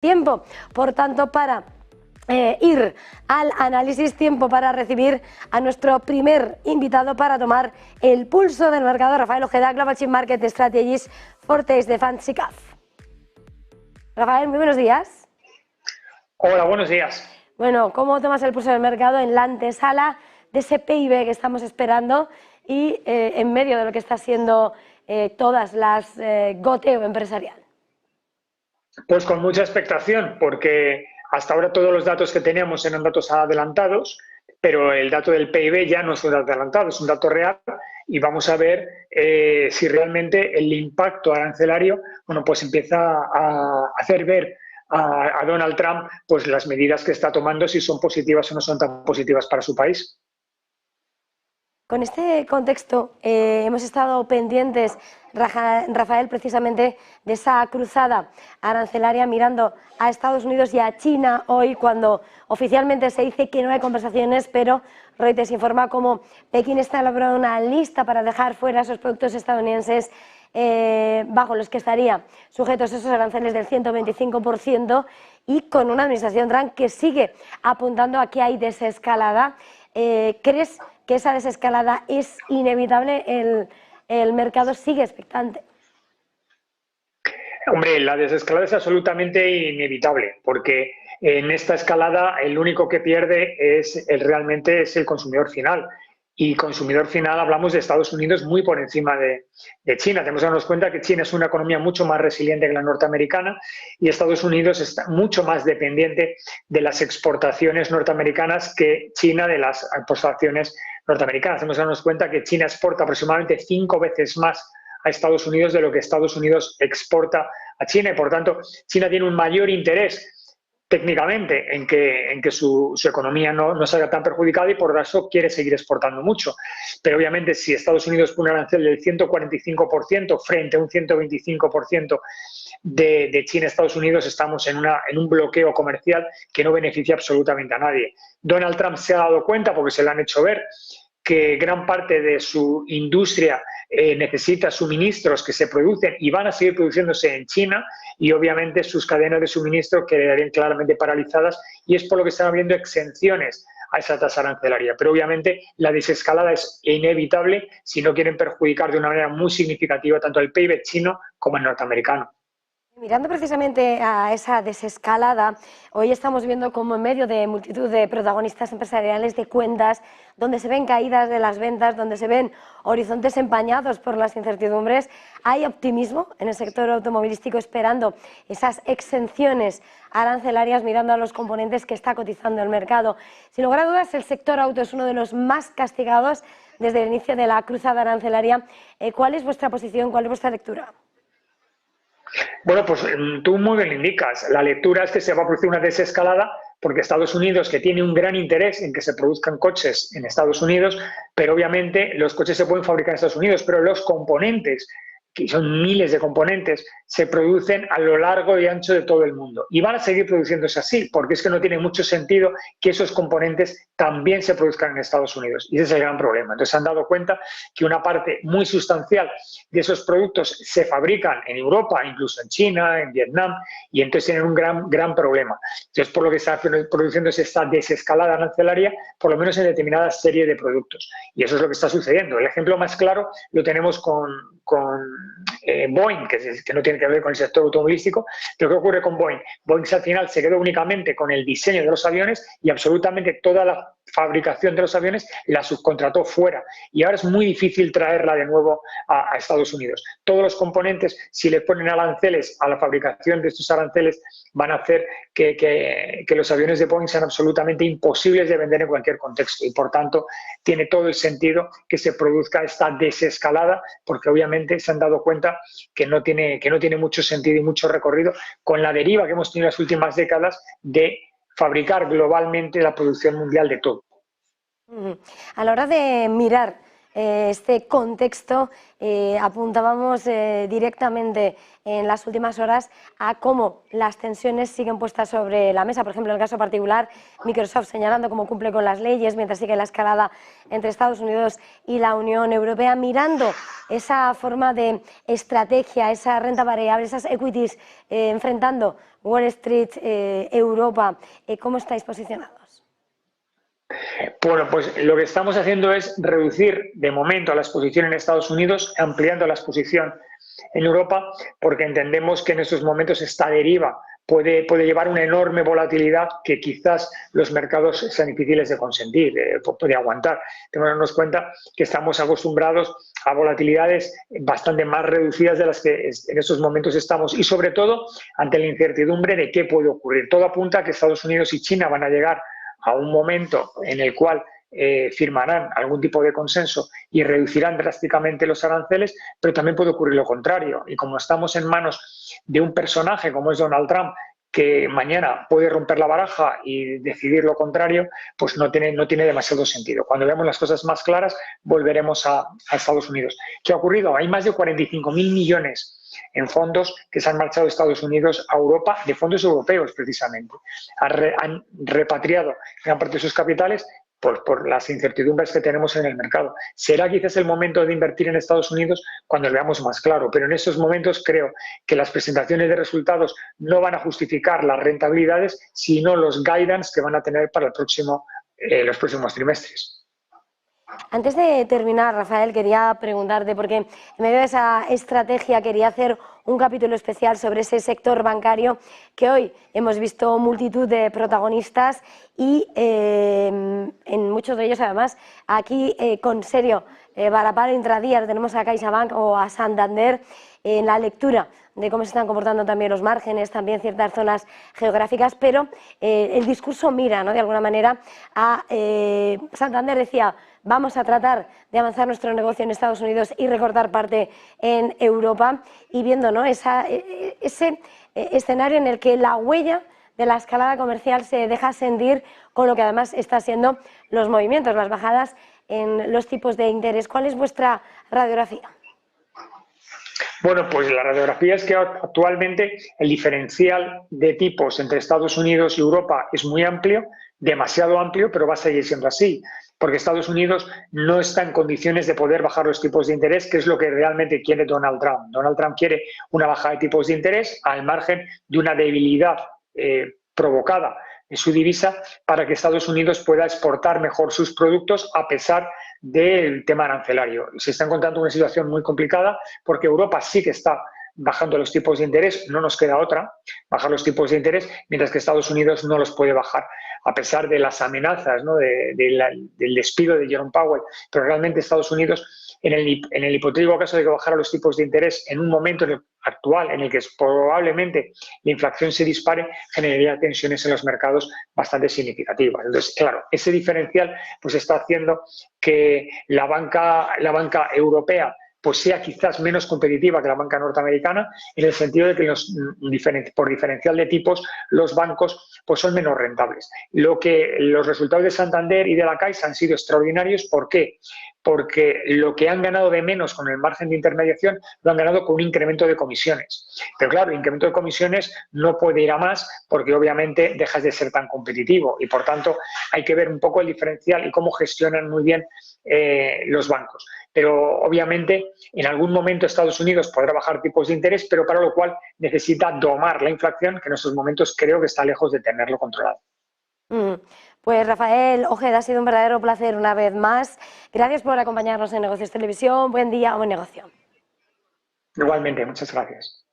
Tiempo, por tanto, para ir al análisis, tiempo para recibir a nuestro primer invitado para tomar el pulso del mercado, Rafael Ojeda, Global Chief Market Strategist for Taste de FTSE/CAF. Rafael, muy buenos días. Hola, buenos días. Bueno, ¿cómo tomas el pulso del mercado en la antesala de ese PIB que estamos esperando y en medio de lo que está siendo todas las goteo empresarial? Pues con mucha expectación, porque hasta ahora todos los datos que teníamos eran datos adelantados, pero el dato del PIB ya no es un dato adelantado, es un dato real, y vamos a ver si realmente el impacto arancelario, bueno, pues empieza a hacer ver a Donald Trump pues las medidas que está tomando, si son positivas o no son tan positivas para su país. Con este contexto hemos estado pendientes, Rafael, precisamente de esa cruzada arancelaria mirando a Estados Unidos y a China hoy, cuando oficialmente se dice que no hay conversaciones, pero Reuters informa cómo Pekín está elaborando una lista para dejar fuera esos productos estadounidenses bajo los que estarían sujetos esos aranceles del 125%, y con una administración Trump que sigue apuntando a que hay desescalada. ¿Crees que esa desescalada es inevitable? El mercado sigue expectante. Hombre, la desescalada es absolutamente inevitable, porque en esta escalada el único que pierde realmente es el consumidor final. Y consumidor final hablamos de Estados Unidos muy por encima de China. Tenemos que darnos cuenta que China es una economía mucho más resiliente que la norteamericana y Estados Unidos está mucho más dependiente de las exportaciones norteamericanas que China de las exportaciones norteamericanas. Tenemos que darnos cuenta que China exporta aproximadamente 5 veces más a Estados Unidos de lo que Estados Unidos exporta a China, y por tanto China tiene un mayor interés técnicamente en que su economía no salga tan perjudicada, y por eso quiere seguir exportando mucho. Pero obviamente si Estados Unidos pone un arancel del 145% frente a un 125% de China a Estados Unidos, estamos en un bloqueo comercial que no beneficia absolutamente a nadie. Donald Trump se ha dado cuenta, porque se lo han hecho ver, que gran parte de su industria necesita suministros que se producen y van a seguir produciéndose en China, y obviamente sus cadenas de suministro quedarían claramente paralizadas, y es por lo que están habiendo exenciones a esa tasa arancelaria. Pero obviamente la desescalada es inevitable si no quieren perjudicar de una manera muy significativa tanto al PIB chino como al norteamericano. Mirando precisamente a esa desescalada, hoy estamos viendo como en medio de multitud de protagonistas empresariales, de cuentas, donde se ven caídas de las ventas, donde se ven horizontes empañados por las incertidumbres, hay optimismo en el sector automovilístico esperando esas exenciones arancelarias, mirando a los componentes que está cotizando el mercado. Sin lugar a dudas, el sector auto es uno de los más castigados desde el inicio de la cruzada arancelaria. ¿Cuál es vuestra posición? ¿Cuál es vuestra lectura? Bueno, pues tú muy bien indicas. La lectura es que se va a producir una desescalada porque Estados Unidos, que tiene un gran interés en que se produzcan coches en Estados Unidos, pero obviamente los coches se pueden fabricar en Estados Unidos, pero los componentes, que son miles de componentes, se producen a lo largo y ancho de todo el mundo. Y van a seguir produciéndose así, porque es que no tiene mucho sentido que esos componentes también se produzcan en Estados Unidos. Y ese es el gran problema. Entonces se han dado cuenta que una parte muy sustancial de esos productos se fabrican en Europa, incluso en China, en Vietnam, y entonces tienen un gran problema. Entonces, por lo que está produciéndose esta desescalada arancelaria, por lo menos en determinada serie de productos. Y eso es lo que está sucediendo. El ejemplo más claro lo tenemos con Boeing, que no tiene que ver con el sector automovilístico. Pero ¿qué ocurre con Boeing? Boeing al final se quedó únicamente con el diseño de los aviones y absolutamente toda la fabricación de los aviones la subcontrató fuera, y ahora es muy difícil traerla de nuevo a Estados Unidos. Todos los componentes, si le ponen aranceles a la fabricación de estos aranceles, van a hacer que los aviones de Boeing sean absolutamente imposibles de vender en cualquier contexto, y por tanto tiene todo el sentido que se produzca esta desescalada, porque obviamente se han dado cuenta que no tiene mucho sentido y mucho recorrido con la deriva que hemos tenido en las últimas décadas de fabricar globalmente la producción mundial de todo. A la hora de mirar este contexto, apuntábamos directamente en las últimas horas a cómo las tensiones siguen puestas sobre la mesa. Por ejemplo, en el caso particular, Microsoft señalando cómo cumple con las leyes mientras sigue la escalada entre Estados Unidos y la Unión Europea, mirando esa forma de estrategia, esa renta variable, esas equities, enfrentando Wall Street, Europa. ¿Cómo estáis posicionados? Bueno, pues lo que estamos haciendo es reducir de momento la exposición en Estados Unidos, ampliando la exposición en Europa, porque entendemos que en estos momentos esta deriva puede llevar una enorme volatilidad que quizás los mercados sean difíciles de consentir, puede aguantar. Tenemos que darnos cuenta que estamos acostumbrados a volatilidades bastante más reducidas de las que en estos momentos estamos, y sobre todo ante la incertidumbre de qué puede ocurrir. Todo apunta a que Estados Unidos y China van a llegar a un momento en el cual firmarán algún tipo de consenso y reducirán drásticamente los aranceles, pero también puede ocurrir lo contrario. Y como estamos en manos de un personaje como es Donald Trump, que mañana puede romper la baraja y decidir lo contrario, pues no tiene demasiado sentido. Cuando veamos las cosas más claras, volveremos a Estados Unidos. ¿Qué ha ocurrido? Hay más de 45.000 millones en fondos que se han marchado de Estados Unidos a Europa, de fondos europeos precisamente. Han repatriado gran parte de sus capitales por las incertidumbres que tenemos en el mercado. Será quizás el momento de invertir en Estados Unidos cuando lo veamos más claro, pero en estos momentos creo que las presentaciones de resultados no van a justificar las rentabilidades, sino los guidance que van a tener para los próximos trimestres. Antes de terminar, Rafael, quería preguntarte, porque en medio de esa estrategia quería hacer un capítulo especial sobre ese sector bancario que hoy hemos visto multitud de protagonistas y en muchos de ellos, además, aquí con serio varapalo intradía tenemos a CaixaBank o a Santander en la lectura de cómo se están comportando también los márgenes, también ciertas zonas geográficas, pero el discurso mira, ¿no?, de alguna manera a Santander decía: vamos a tratar de avanzar nuestro negocio en Estados Unidos y recortar parte en Europa, y viendo, ¿no?, ese escenario en el que la huella de la escalada comercial se deja sentir con lo que además está siendo los movimientos, las bajadas en los tipos de interés. ¿Cuál es vuestra radiografía? Bueno, pues la radiografía es que actualmente el diferencial de tipos entre Estados Unidos y Europa es muy amplio, demasiado amplio, pero va a seguir siendo así, porque Estados Unidos no está en condiciones de poder bajar los tipos de interés, que es lo que realmente quiere Donald Trump. Donald Trump quiere una bajada de tipos de interés al margen de una debilidad provocada en su divisa para que Estados Unidos pueda exportar mejor sus productos a pesar del tema arancelario. Se está encontrando una situación muy complicada porque Europa sí que está bajando los tipos de interés, no nos queda otra, bajar los tipos de interés, mientras que Estados Unidos no los puede bajar, a pesar de las amenazas, ¿no?, del despido de Jerome Powell. Pero realmente Estados Unidos, en el hipotético caso de que bajara los tipos de interés en un momento actual en el que probablemente la inflación se dispare, generaría tensiones en los mercados bastante significativas. Entonces, claro, ese diferencial pues está haciendo que la banca europea pues sea quizás menos competitiva que la banca norteamericana, en el sentido de que por diferencial de tipos los bancos pues son menos rentables. Los resultados de Santander y de la Caixa han sido extraordinarios. ¿Por qué? Porque lo que han ganado de menos con el margen de intermediación lo han ganado con un incremento de comisiones. Pero claro, el incremento de comisiones no puede ir a más porque obviamente dejas de ser tan competitivo y por tanto hay que ver un poco el diferencial y cómo gestionan muy bien los bancos. Pero obviamente en algún momento Estados Unidos podrá bajar tipos de interés, pero para lo cual necesita domar la inflación, que en estos momentos creo que está lejos de tenerlo controlado. Pues Rafael Ojeda, ha sido un verdadero placer una vez más. Gracias por acompañarnos en Negocios Televisión. Buen día, buen negocio. Igualmente, muchas gracias.